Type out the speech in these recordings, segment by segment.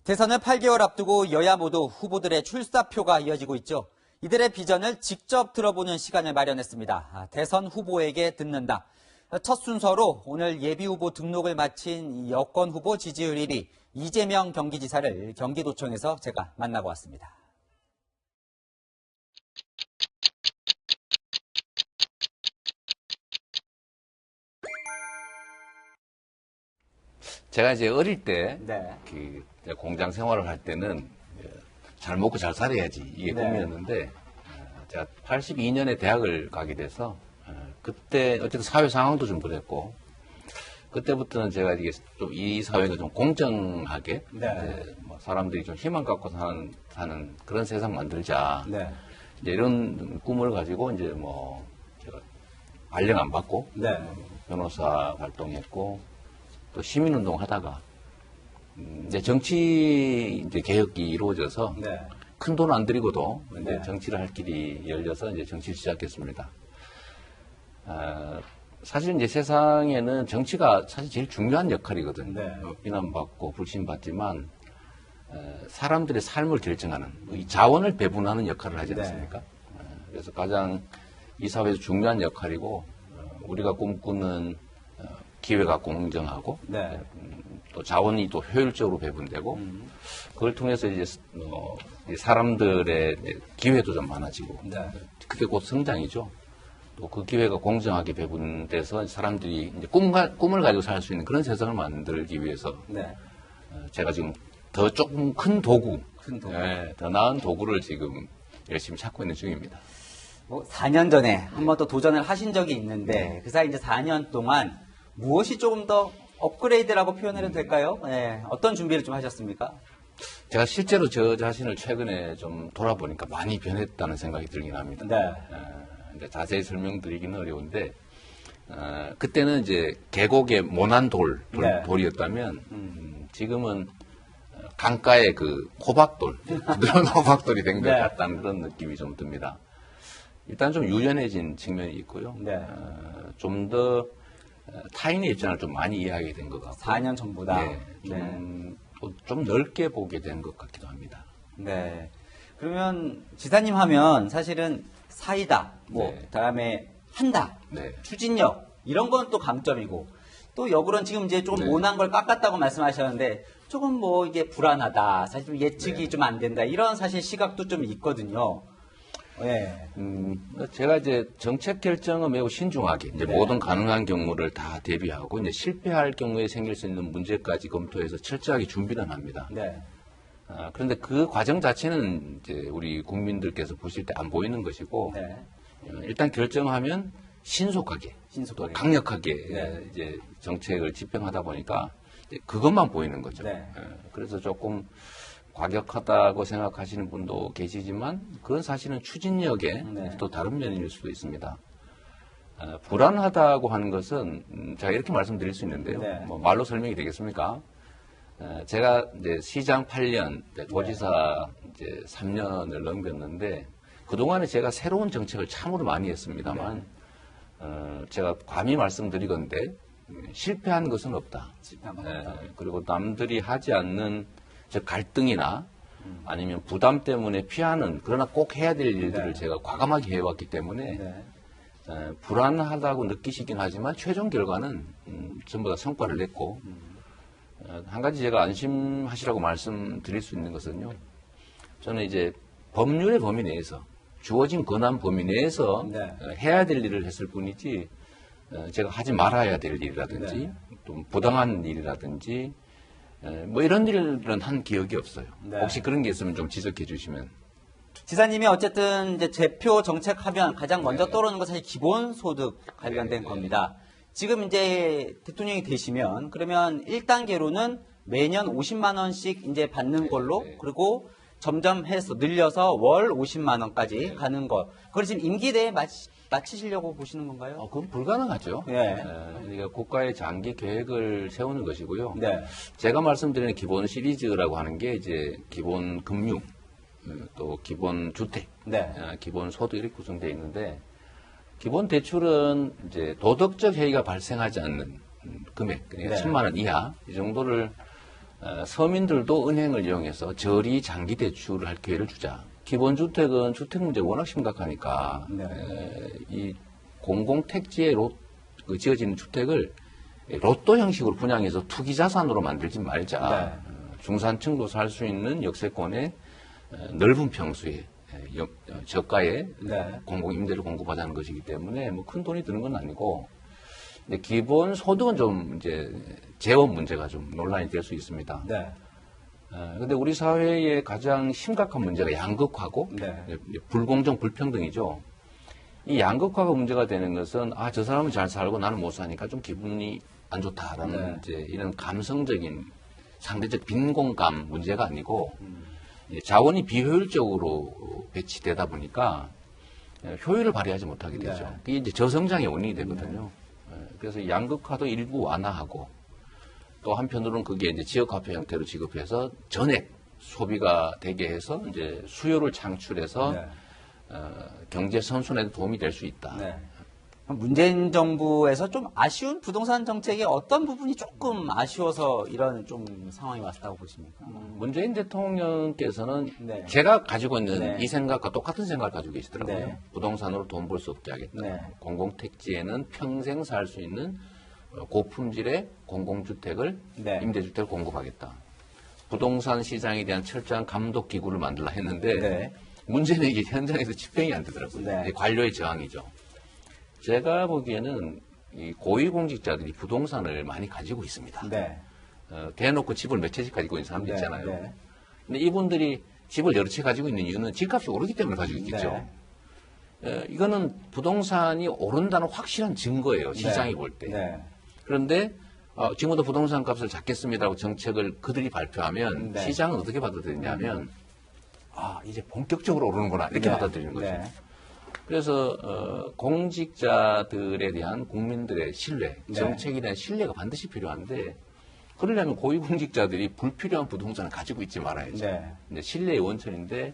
대선을 8개월 앞두고 여야 모두 후보들의 출사표가 이어지고 있죠. 이들의 비전을 직접 들어보는 시간을 마련했습니다. 대선 후보에게 듣는다. 첫 순서로 오늘 예비후보 등록을 마친 여권 후보 지지율 1위 이재명 경기지사를 경기도청에서 제가 만나고 왔습니다. 제가 이제 어릴 때 네. 공장 생활을 할 때는 잘 먹고 잘 살아야지 이게 네. 꿈이었는데 제가 82년에 대학을 가게 돼서 그때 어쨌든 사회 상황도 좀 그랬고 그때부터는 제가 이게 좀 이 사회가 좀 공정하게 네. 이제 뭐 사람들이 좀 희망 갖고 사는 그런 세상 만들자 네. 이제 이런 꿈을 가지고 이제 뭐 제가 발령 안 받고 네. 변호사 활동했고 또 시민운동 하다가 이제 정치 이제 개혁이 이루어져서 네. 큰 돈 안 들이고도 이제 네. 정치를 할 길이 열려서 이제 정치를 시작했습니다. 사실 이제 세상에는 정치가 사실 제일 중요한 역할이거든요. 네. 비난받고 불신받지만 사람들의 삶을 결정하는 이 자원을 배분하는 역할을 하지 네. 않습니까? 그래서 가장 이 사회에서 중요한 역할이고 우리가 꿈꾸는 기회가 공정하고 네. 또 자원이 또 효율적으로 배분되고 그걸 통해서 이제 사람들의 기회도 좀 많아지고 네. 그게 곧 성장이죠. 또 그 기회가 공정하게 배분돼서 사람들이 이제 꿈을 가지고 살 수 있는 그런 세상을 만들기 위해서 네. 제가 지금 더 조금 큰 도구, 더 나은 도구를 지금 열심히 찾고 있는 중입니다. 4년 전에 한 번 더 도전을 하신 적이 있는데 그 사이 이제 4년 동안 무엇이 조금 더 업그레이드라고 표현해도 될까요? 네. 어떤 준비를 좀 하셨습니까? 제가 실제로 저 자신을 최근에 좀 돌아보니까 많이 변했다는 생각이 들긴 합니다. 네. 근데 자세히 설명드리기는 어려운데, 그때는 이제 계곡의 모난 네. 돌이었다면, 지금은 강가의 그 호박돌, 부드러운 호박돌이 된 것 네. 같다는 그런 느낌이 좀 듭니다. 일단 좀 유연해진 측면이 있고요. 네. 좀 더 타인의 입장을 좀 많이 이해하게 된 것 같고. 4년 전보다. 네, 좀 넓게 보게 된 것 같기도 합니다. 네. 그러면 지사님 하면 사실은 사이다, 네. 그다음에 한다, 네. 추진력 이런 건 또 강점이고 또 역으로는 지금 이제 조금 네. 모난 걸 깎았다고 말씀하셨는데 조금 뭐 이게 불안하다, 사실 좀 예측이 네. 좀 안 된다 이런 사실 시각도 좀 있거든요. 네. 제가 이제 정책 결정은 매우 신중하게 이제 네. 모든 가능한 경우를 다 대비하고 이제 실패할 경우에 생길 수 있는 문제까지 검토해서 철저하게 준비는 합니다. 네. 그런데 그 과정 자체는 이제 우리 국민들께서 보실 때 안 보이는 것이고 네. 일단 결정하면 신속하게 또 강력하게 네. 이제 정책을 집행하다 보니까 이제 그것만 보이는 거죠. 네. 그래서 조금 과격하다고 생각하시는 분도 계시지만 그건 사실은 추진력의 네. 또 다른 면일 수도 있습니다. 불안하다고 하는 것은 제가 이렇게 말씀드릴 수 있는데요. 네. 뭐 말로 설명이 되겠습니까? 제가 이제 시장 8년, 도지사 이제 3년을 넘겼는데 그동안에 제가 새로운 정책을 참으로 많이 했습니다만 제가 감히 말씀드리건데 실패한 것은 없다. 그리고 남들이 하지 않는 즉 갈등이나 아니면 부담 때문에 피하는 그러나 꼭 해야 될 일들을 네. 제가 과감하게 해왔기 때문에 네. 불안하다고 느끼시긴 하지만 최종 결과는 전부 다 성과를 냈고 한 가지 제가 안심하시라고 말씀드릴 수 있는 것은요. 저는 이제 법률의 범위 내에서 주어진 권한 범위 내에서 네. 해야 될 일을 했을 뿐이지 제가 하지 말아야 될 일이라든지 네. 또 부당한 일이라든지 뭐 이런 일은 한 기억이 없어요. 네. 혹시 그런 게 있으면 좀 지적해 주시면. 지사님이 어쨌든 이제 제표 정책하면 가장 먼저 네. 떠오르는 건 사실 기본소득 관련된 네. 겁니다. 지금 이제 대통령이 되시면 그러면 1단계로는 매년 50만 원씩 이제 받는 걸로 네. 그리고 점점 해서 늘려서 월 50만 원까지 가는 거. 그걸 지금 임기 내에 마치시려고 보시는 건가요? 그건 불가능하죠. 네. 그러니까 국가의 장기 계획을 세우는 것이고요. 네. 제가 말씀드리는 기본 시리즈라고 하는 게 이제 기본 금융, 또 기본 주택, 네. 기본 소득 이렇게 구성되어 있는데 기본 대출은 이제 도덕적 해이가 발생하지 않는 금액, 그러니까 네. 10만 원 이하 이 정도를 서민들도 은행을 이용해서 저리 장기 대출을 할 기회를 주자. 기본주택은 주택 문제가 워낙 심각하니까 이 공공택지에 지어지는 주택을 로또 형식으로 분양해서 투기 자산으로 만들지 말자. 중산층도 살 수 있는 역세권의 넓은 평수에 저가의 공공임대를 공급하자는 것이기 때문에 뭐 큰 돈이 드는 건 아니고 근데 기본 소득은 좀 이제 재원 문제가 좀 논란이 될 수 있습니다. 근데 우리 사회의 가장 심각한 문제가 양극화고 불공정, 불평등이죠. 이 양극화가 문제가 되는 것은 저 사람은 잘 살고 나는 못 사니까 좀 기분이 안 좋다라는 이제 이런 감성적인 상대적 빈곤감 문제가 아니고 자원이 비효율적으로 배치되다 보니까 효율을 발휘하지 못하게 되죠. 그게 이제 저성장의 원인이 되거든요. 그래서 양극화도 일부 완화하고 또 한편으로는 그게 이제 지역화폐 형태로 지급해서 전액 소비가 되게 해서 이제 수요를 창출해서 경제 선순환에 도움이 될 수 있다. 문재인 정부에서 좀 아쉬운 부동산 정책의 어떤 부분이 조금 아쉬워서 이런 좀 상황이 왔다고 보십니까? 문재인 대통령께서는 제가 가지고 있는 이 생각과 똑같은 생각을 가지고 계시더라고요. 부동산으로 돈 벌 수 없게 하겠다. 공공택지에는 평생 살 수 있는 고품질의 공공주택을 임대주택을 공급하겠다. 부동산 시장에 대한 철저한 감독 기구를 만들라 했는데 문제는 이게 현장에서 집행이 안 되더라고요. 이게 관료의 저항이죠. 제가 보기에는 이 고위공직자들이 부동산을 많이 가지고 있습니다. 대놓고 집을 몇 채씩 가지고 있는 사람도 있잖아요. 근데 이분들이 집을 여러 채 가지고 있는 이유는 집값이 오르기 때문에 가지고 있겠죠. 이거는 부동산이 오른다는 확실한 증거예요. 시장이 볼 때. 그런데 지금부터 부동산 값을 잡겠습니다라고 정책을 그들이 발표하면 시장은 어떻게 받아들이냐면 이제 본격적으로 오르는구나 이렇게 받아들이는 거죠. 그래서 공직자들에 대한 국민들의 신뢰, 정책에 대한 신뢰가 반드시 필요한데 그러려면 고위공직자들이 불필요한 부동산을 가지고 있지 말아야죠. 근데 신뢰의 원천인데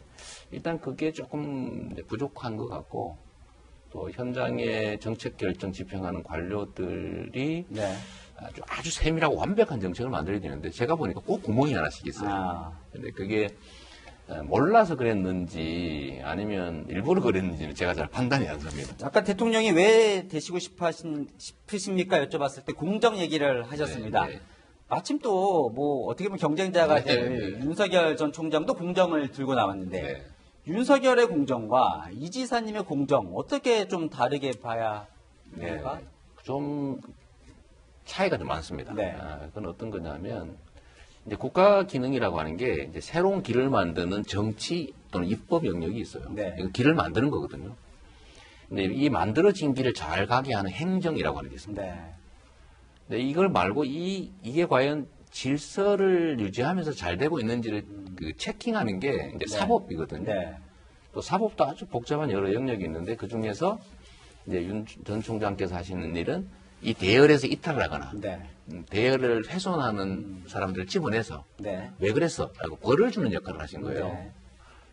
일단 그게 조금 부족한 것 같고 또 현장의 정책 결정 집행하는 관료들이 아주 세밀하고 완벽한 정책을 만들어야 되는데 제가 보니까 꼭 구멍이 하나씩 있어요. 근데 그게 몰라서 그랬는지 아니면 일부러 그랬는지는 제가 잘 판단이 안 섭니다. 아까 대통령이 왜 되시고 싶으십니까 여쭤봤을 때 공정 얘기를 하셨습니다. 마침 또 뭐 어떻게 보면 경쟁자가 될 윤석열 전 총장도 공정을 들고 나왔는데 윤석열의 공정과 이 지사님의 공정 어떻게 좀 다르게 봐야 될까? 좀 차이가 좀 많습니다. 그건 어떤 거냐면 이제 국가 기능이라고 하는 게 이제 새로운 길을 만드는 정치 또는 입법 영역이 있어요. 이거 길을 만드는 거거든요. 근데 이 만들어진 길을 잘 가게 하는 행정이라고 하는 게 있습니다. 근데 이걸 말고 이게 과연 질서를 유지하면서 잘 되고 있는지를 그 체킹하는 게 이제 사법이거든요. 또 사법도 아주 복잡한 여러 영역이 있는데 그 중에서 이제 윤 전 총장께서 하시는 일은 이 대열에서 이탈을 하거나 대열을 훼손하는 사람들을 집어내서 왜 그랬어? 라고 벌을 주는 역할을 하신 거예요.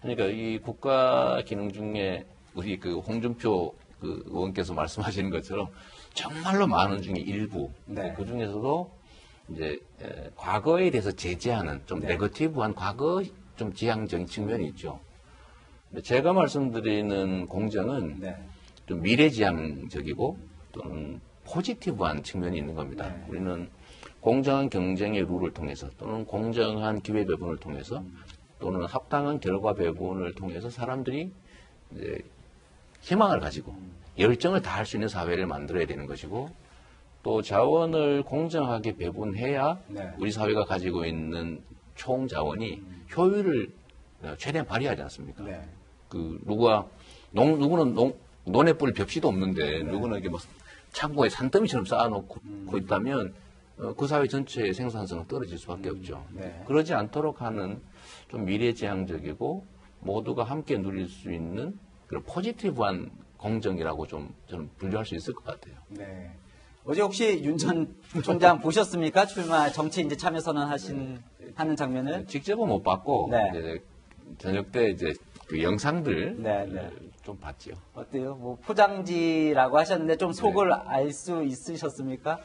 그러니까 이 국가 기능 중에 우리 그 홍준표 그 의원께서 말씀하시는 것처럼 정말로 많은 중에 일부 그 중에서도 이제 과거에 대해서 제재하는 좀 네거티브한 과거 좀 지향적인 측면이 있죠. 근데 제가 말씀드리는 공정은 좀 미래지향적이고 또는 포지티브한 측면이 있는 겁니다. 우리는 공정한 경쟁의 룰을 통해서 또는 공정한 기회 배분을 통해서 또는 합당한 결과 배분을 통해서 사람들이 이제 희망을 가지고 열정을 다할 수 있는 사회를 만들어야 되는 것이고 또 자원을 공정하게 배분해야 우리 사회가 가지고 있는 총 자원이 효율을 최대한 발휘하지 않습니까? 그 누구는 논에 뿌릴 벽시도 없는데 누구는 이렇게 뭐 창고에 산더미처럼 쌓아놓고 있다면 그 사회 전체의 생산성은 떨어질 수밖에 없죠. 그러지 않도록 하는 좀 미래지향적이고 모두가 함께 누릴 수 있는 그런 포지티브한 공정이라고 좀 저는 분류할 수 있을 것 같아요. 어제 혹시 윤 전 총장 보셨습니까? 정치 이제 참여 선언하는 장면을? 직접은 못 봤고 이제 저녁 때 이제 그 영상들 좀 봤죠. 어때요? 뭐 포장지라고 하셨는데 좀 속을 알 수 있으셨습니까?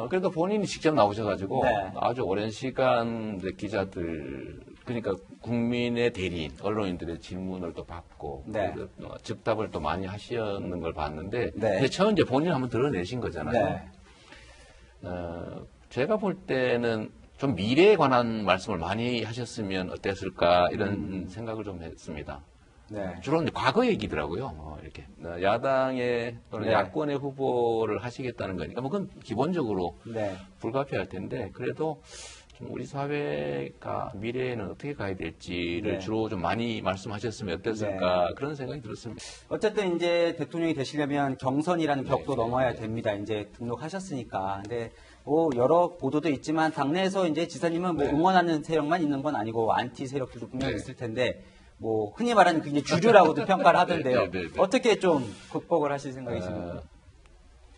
그래도 본인이 직접 나오셔가지고 네. 아주 오랜 시간 이제 기자들, 그러니까 국민의 대리인, 언론인들의 질문을 또 받고 네. 그래서 즉답을 또 많이 하시는 걸 봤는데 네. 근데 처음 이제 본인이 한번 드러내신 거잖아요. 네. 제가 볼 때는 좀 미래에 관한 말씀을 많이 하셨으면 어땠을까 이런 생각을 좀 했습니다. 네. 주로 이제 과거 얘기더라고요. 이렇게 야당의 또는 네. 야권의 후보를 하시겠다는 거니까 뭐 그건 기본적으로 네. 불가피할 텐데 그래도 좀 우리 사회가 미래에는 어떻게 가야 될지를 네. 주로 좀 많이 말씀하셨으면 어땠을까 그런 생각이 들었습니다. 어쨌든 이제 대통령이 되시려면 경선이라는 벽도 네. 넘어야 됩니다. 이제 등록하셨으니까. 근데 뭐 여러 보도도 있지만 당내에서 이제 지사님은 뭐 네. 응원하는 세력만 있는 건 아니고 안티 세력들도 분명히 네. 있을 텐데 뭐 흔히 말하는 그게 주류라고도 평가를 하던데요. 네. 어떻게 좀 극복을 하실 생각이십니까?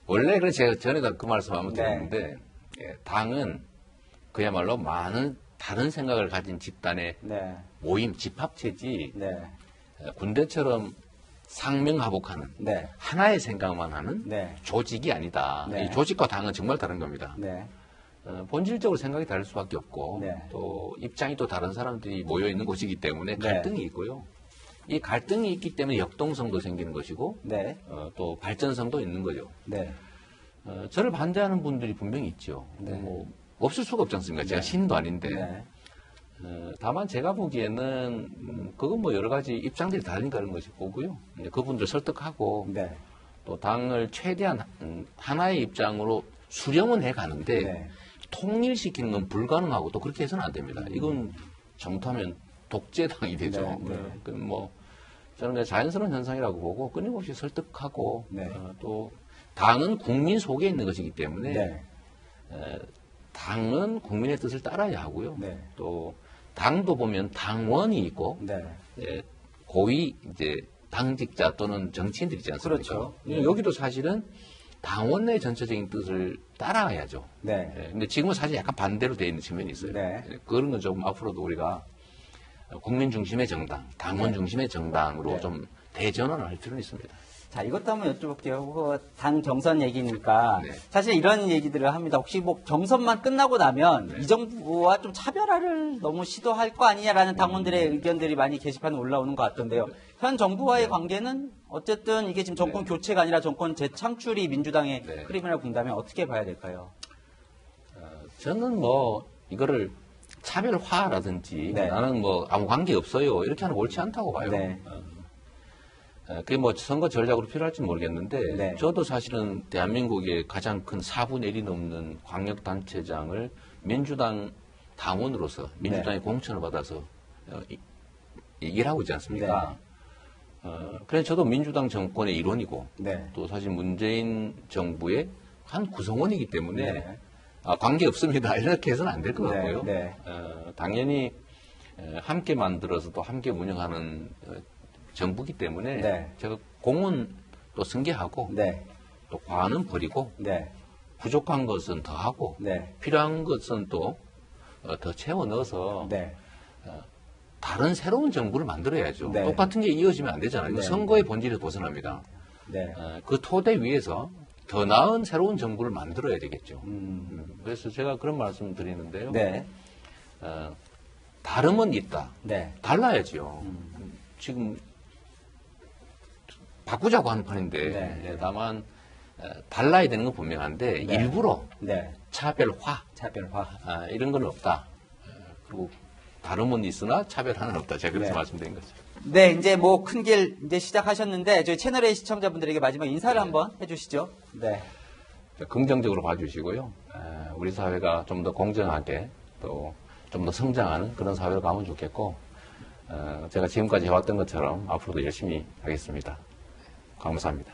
원래 그래 제가 전에도 그 말씀 한번 네. 드렸는데 당은 그야말로 많은 다른 생각을 가진 집단의 네. 모임, 집합체지 네. 군대처럼 상명하복하는 네. 하나의 생각만 하는 네. 조직이 아니다. 네. 이 조직과 당은 정말 다른 겁니다. 네. 본질적으로 생각이 다를 수밖에 없고 네. 또 입장이 또 다른 사람들이 모여 있는 곳이기 때문에 네. 갈등이 있고요. 이 갈등이 있기 때문에 역동성도 생기는 것이고 네. 또 발전성도 있는 거죠. 네. 저를 반대하는 분들이 분명히 있죠. 네. 뭐 없을 수가 없지 않습니까? 제가 신도 아닌데. 네. 다만 제가 보기에는 그건 뭐 여러 가지 입장들이 다르니까 그런 것이 보고요. 이제 그분들 설득하고 네. 또 당을 최대한 하나의 입장으로 수렴은 해 가는데 네. 통일시키는 건 불가능하고 또 그렇게 해서는 안 됩니다. 이건 잘못하면 독재당이 되죠. 네, 네. 그럼 뭐 저는 그냥 자연스러운 현상이라고 보고 끊임없이 설득하고 네. 또 당은 국민 속에 있는 것이기 때문에 네. 당은 국민의 뜻을 따라야 하고요. 네. 또 당도 보면 당원이 있고 네. 고위 이제 당직자 또는 정치인들 있지 않습니까? 그렇죠. 여기도 사실은 당원 내 전체적인 뜻을 따라가야죠. 네. 근데 지금은 사실 약간 반대로 되어 있는 측면이 있어요. 네. 그런 건 좀 앞으로도 우리가 국민 중심의 정당, 당원 네. 중심의 정당으로 네. 좀 대전환을 할 필요는 있습니다. 자, 이것도 한번 여쭤볼게요. 그 당 경선 얘기니까 네. 사실 이런 얘기들을 합니다. 혹시 뭐 경선만 끝나고 나면 네. 이 정부와 좀 차별화를 너무 시도할 거 아니냐라는 당원들의 의견들이 많이 게시판에 올라오는 것 같던데요. 현 정부와의 관계는 어쨌든 이게 지금 정권 교체가 아니라 정권 재창출이 민주당의 네. 흐름이라고 본다면 어떻게 봐야 될까요? 저는 뭐 이거를 차별화라든지 네. 나는 뭐 아무 관계 없어요 이렇게 하는 건 옳지 않다고 봐요. 네. 그게 뭐 선거 전략으로 필요할지는 모르겠는데 네. 저도 사실은 대한민국의 가장 큰 4분의 1이 넘는 광역단체장을 민주당 당원으로서 민주당의 공천을 받아서 일하고 있지 않습니까? 그래서 저도 민주당 정권의 일원이고 네. 또 사실 문재인 정부의 한 구성원이기 때문에 네. 관계 없습니다. 이렇게 해서는 안 될 것 네, 같고요. 네. 당연히 함께 만들어서 또 함께 운영하는 정부기 때문에 네. 제가 공은 또 승계하고 네. 또 과는 버리고 네. 부족한 것은 더 하고 네. 필요한 것은 또 더 채워 넣어서 네. 다른 새로운 정부를 만들어야죠. 네. 똑같은 게 이어지면 안 되잖아요. 이거 네. 선거의 본질에서 벗어납니다. 네. 그 토대 위에서 더 나은 새로운 정부를 만들어야 되겠죠. 그래서 제가 그런 말씀 드리는데요. 네. 다름은 있다. 네. 달라야죠. 지금 바꾸자고 하는 판인데 네. 다만 달라야 되는 건 분명한데 네. 일부러 네. 차별화 차별화. 이런 건 없다. 그리고 다름은 있으나 차별화는 없다. 제가 그래서 네. 말씀드린 거죠. 네, 이제 뭐 큰 길 이제 시작하셨는데 저희 채널의 시청자분들에게 마지막 인사를 한번 해주시죠. 네. 긍정적으로 봐주시고요. 우리 사회가 좀 더 공정하게 또 좀 더 성장하는 그런 사회로 가면 좋겠고 제가 지금까지 해왔던 것처럼 앞으로도 열심히 하겠습니다. 감사합니다.